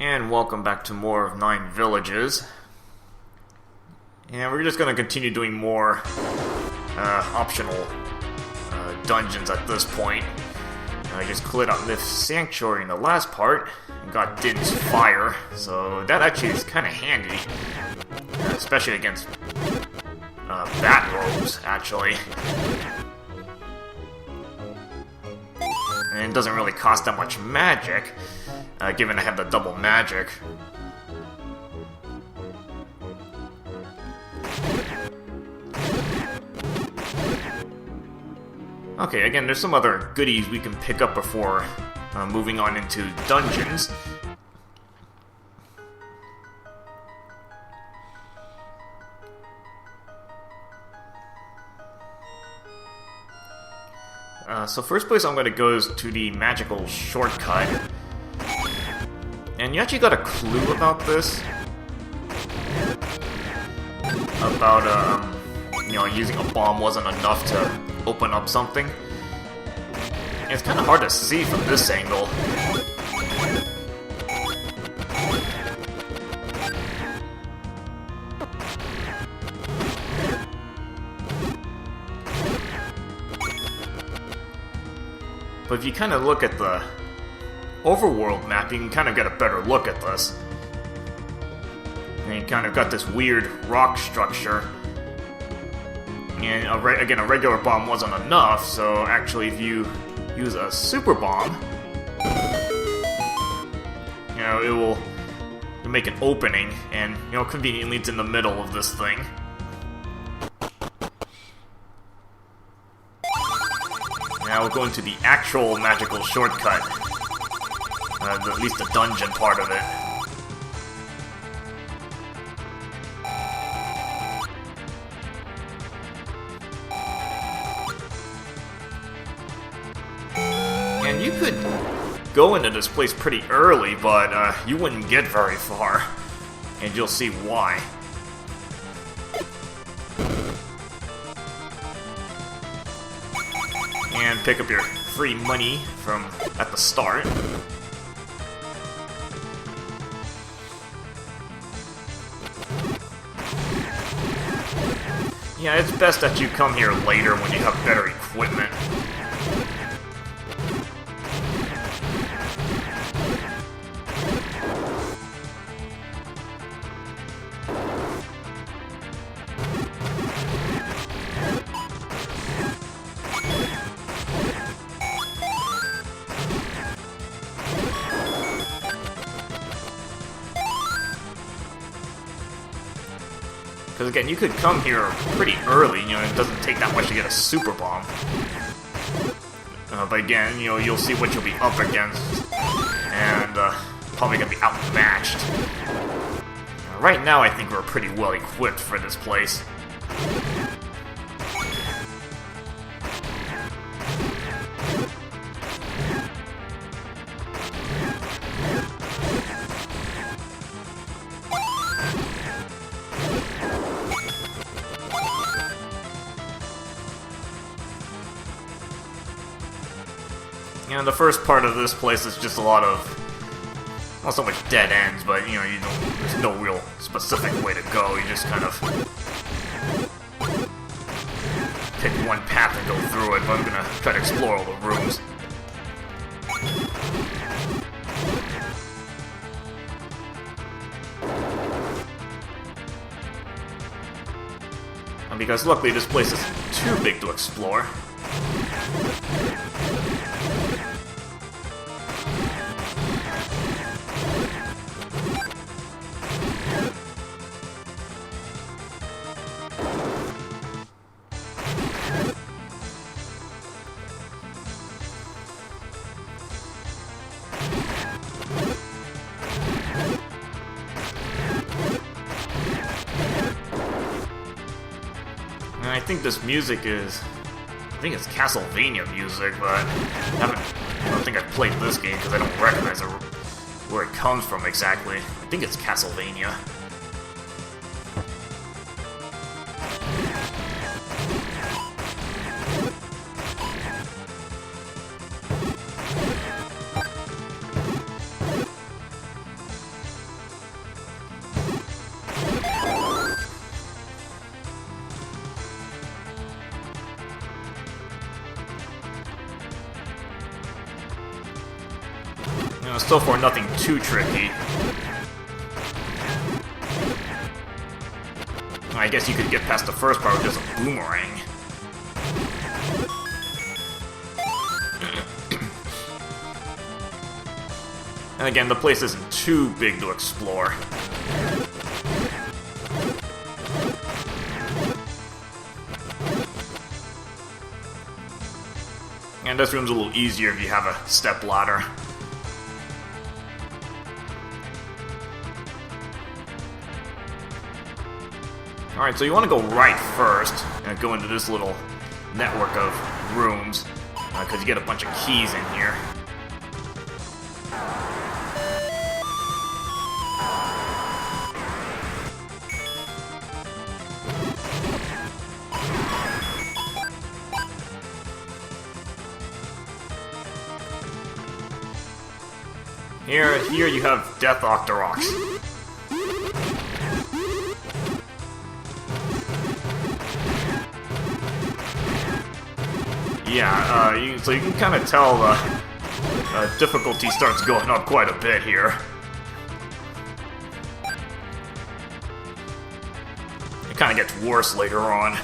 And welcome back to more of 9 Villages. And we're just going to continue doing more optional dungeons at this point. I just cleared out this sanctuary in the last part and got Din's fire, so that actually is kind of handy. Especially against bat robes, actually. And it doesn't really cost that much magic, given I have the double magic. Okay, again, there's some other goodies we can pick up before moving on into dungeons. So first place I'm going to go is to the magical shortcut. And you actually got a clue about this? About, using a bomb wasn't enough to open up something. And it's kind of hard to see from this angle. But if you kind of look at the overworld map, you can kind of get a better look at this. And you kind of got this weird rock structure. And again, a regular bomb wasn't enough, so actually if you use a super bomb, it will make an opening, and conveniently it's in the middle of this thing. Now we'll go into the actual magical shortcut, at least the dungeon part of it. And you could go into this place pretty early, but you wouldn't get very far, and you'll see why. And pick up your free money from at the start. Yeah, it's best that you come here later when you have better equipment. Because again, you could come here pretty early, it doesn't take that much to get a super bomb. But again, you'll see what you'll be up against, and probably gonna be outmatched. Right now, I think we're pretty well equipped for this place. The first part of this place is just a lot of, not so much dead ends, but there's no real specific way to go. You just kind of pick one path and go through it, but I'm gonna try to explore all the rooms. And because luckily this place isn't too big to explore. I think this music is, I think it's Castlevania music, but I don't think I've played this game because I don't recognize where it comes from exactly. I think it's Castlevania. So far, nothing too tricky. I guess you could get past the first part with just a boomerang. And again, the place isn't too big to explore. And this room's a little easier if you have a step ladder. Alright, so you want to go right first, and go into this little network of rooms, because you get a bunch of keys in here. Here you have Death Octoroks. Yeah, so you can kind of tell the difficulty starts going up quite a bit here. It kind of gets worse later on.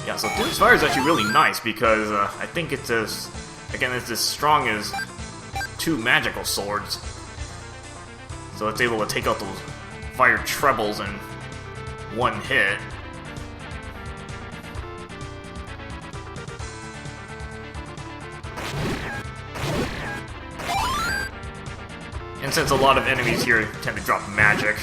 Yeah, so Doom's Fire is actually really nice because I think it's as strong as 2 magical swords. So it's able to take out those fire trebles in one hit. And since a lot of enemies here tend to drop magic,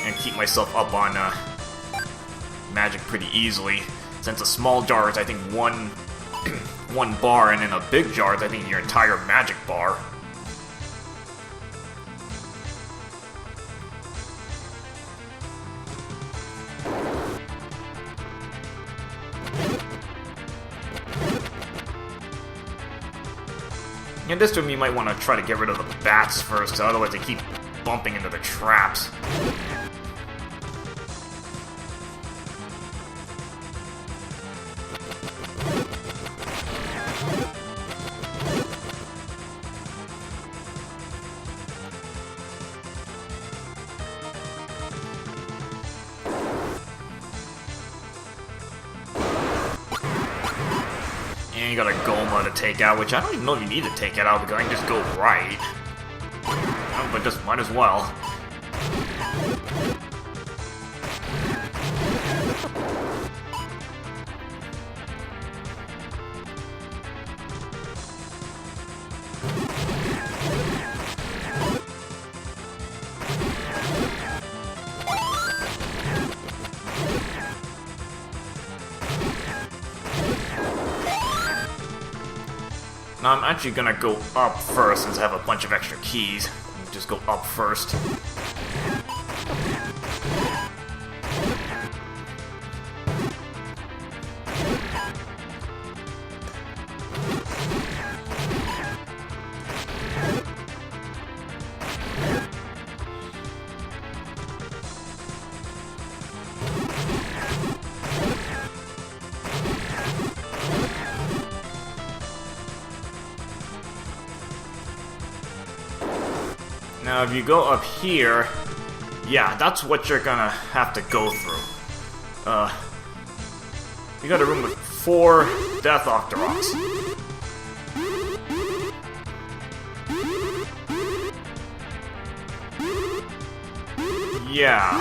and keep myself up on magic pretty easily. Since a small jar is, I think, one bar, and in a big jar is, I think, your entire magic bar. In this room, you might want to try to get rid of the bats first, otherwise they keep bumping into the traps. And you got a Goma to take out, which I don't even know if you need to take it out because I can just go right. But just might as well. Now I'm actually gonna go up first since I have a bunch of extra keys. Just go up first. Now, if you go up here, yeah, that's what you're gonna have to go through. You got a room with 4 Death Octoroks. Yeah.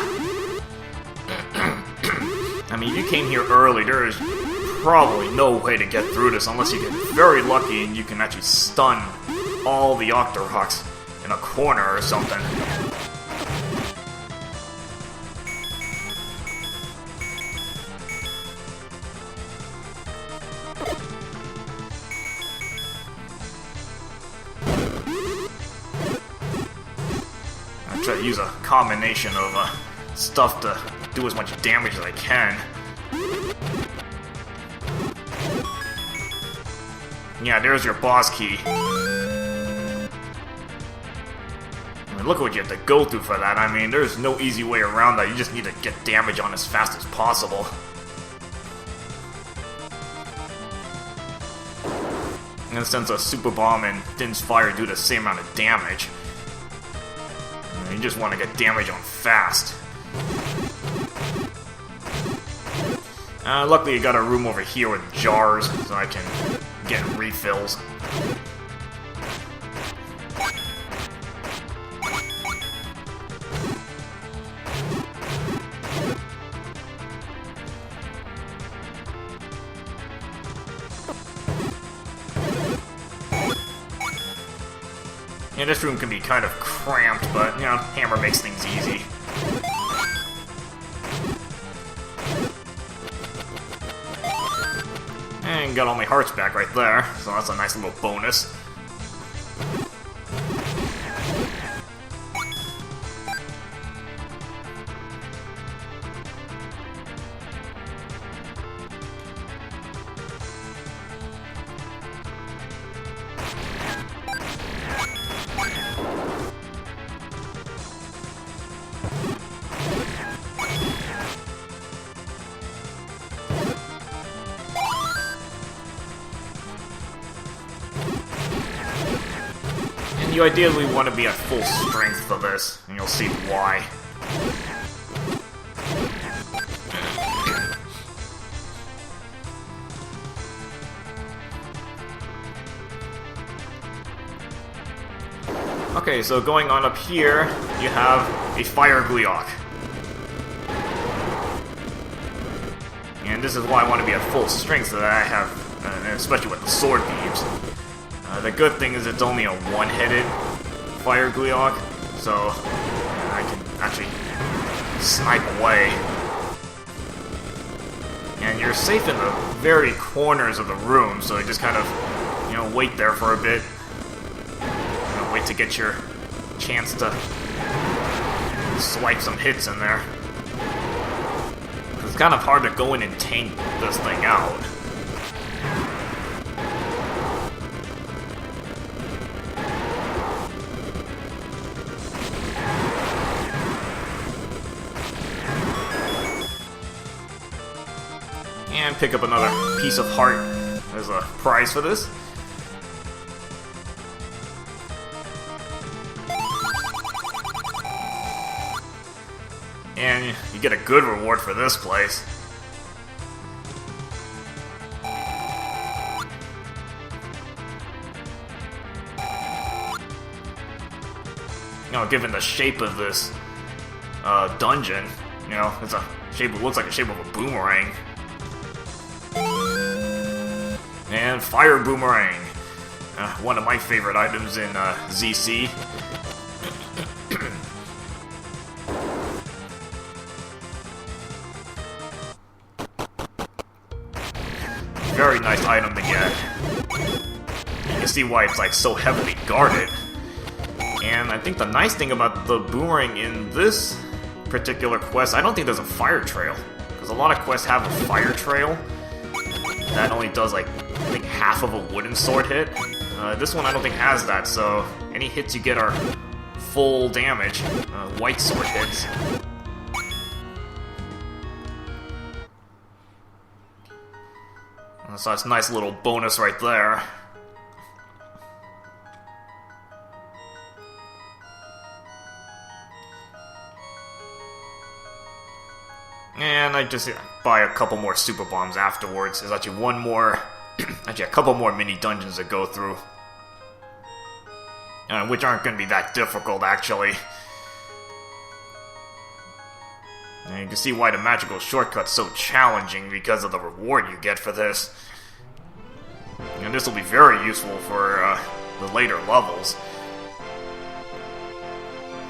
I mean, if you came here early, there is probably no way to get through this unless you get very lucky and you can actually stun all the Octoroks in a corner or something. I try to use a combination of stuff to do as much damage as I can. Yeah, there's your boss key. mean, look what you have to go through for that. I mean, there's no easy way around that. You just need to get damage on as fast as possible. And since a Super Bomb and Din's Fire do the same amount of damage, you just want to get damage on fast. Luckily, you got a room over here with jars, so I can get refills. Yeah, this room can be kind of cramped, but, you know, hammer makes things easy. And got all my hearts back right there, so that's a nice little bonus. You ideally want to be at full strength for this, and you'll see why. Okay, so going on up here, you have a Fire Gleeok. And this is why I want to be at full strength, so that I have, especially with the sword beams. The good thing is it's only a one-headed Fire Gleeok, so I can actually snipe away. And you're safe in the very corners of the room, so you just kind of, you know, wait there for a bit. You know, wait to get your chance to swipe some hits in there. It's kind of hard to go in and tank this thing out. And pick up another piece of heart as a prize for this. And you get a good reward for this place. You know, given the shape of this dungeon, you know, it's a shape. It looks like the shape of a boomerang. And Fire Boomerang, one of my favorite items in ZC. Very nice item to get. You can see why it's like so heavily guarded. And I think the nice thing about the boomerang in this particular quest, I don't think there's a fire trail, because a lot of quests have a fire trail that only does like, I think, half of a wooden sword hit. This one I don't think has that, so any hits you get are full damage, white sword hits. So that's a nice little bonus right there. And I just buy a couple more super bombs afterwards. There's actually one more, actually a couple more mini dungeons to go through, which aren't going to be that difficult actually. And you can see why the magical shortcut's so challenging because of the reward you get for this. And this will be very useful for the later levels.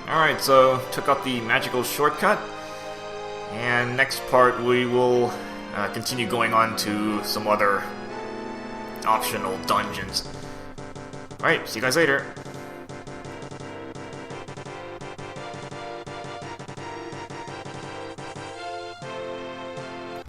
Alright, so took out the magical shortcut. And next part we will continue going on to some other optional dungeons. Alright, see you guys later.